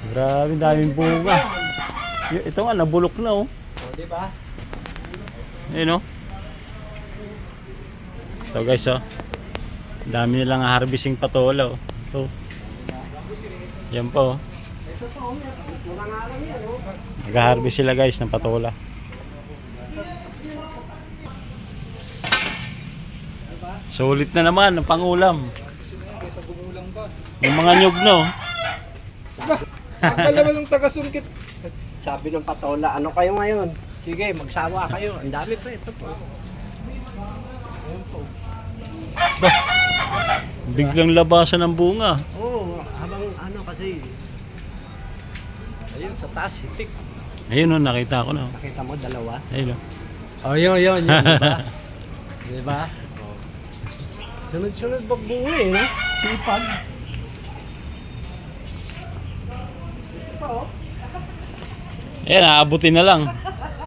Grabe, daming bunga. Ito nga, nabulok na oh. O, diba? Ayun oh. So guys oh. Dami nilang harvesting patola oh. So, yan po oh. Nag-harvest sila guys ng patola. Sulit na naman ang pangulam. Yung mga nyug no. Akala naman ng taga-sungkit. Sabi ng patola, ano kayo ngayon? Sige, magsawa kayo. Ang dami pa ito po. Bah, biglang labasan ng bunga. Oo, habang ano kasi. Ayun, sa taas, hitik. Ayun oh, nakita ko na oh. Nakita mo, dalawa. Ayun oh. Oh, yun, diba? Diba? Sunod-sunod magbunga eh, no? Sipag. Ayan, aabutin na lang.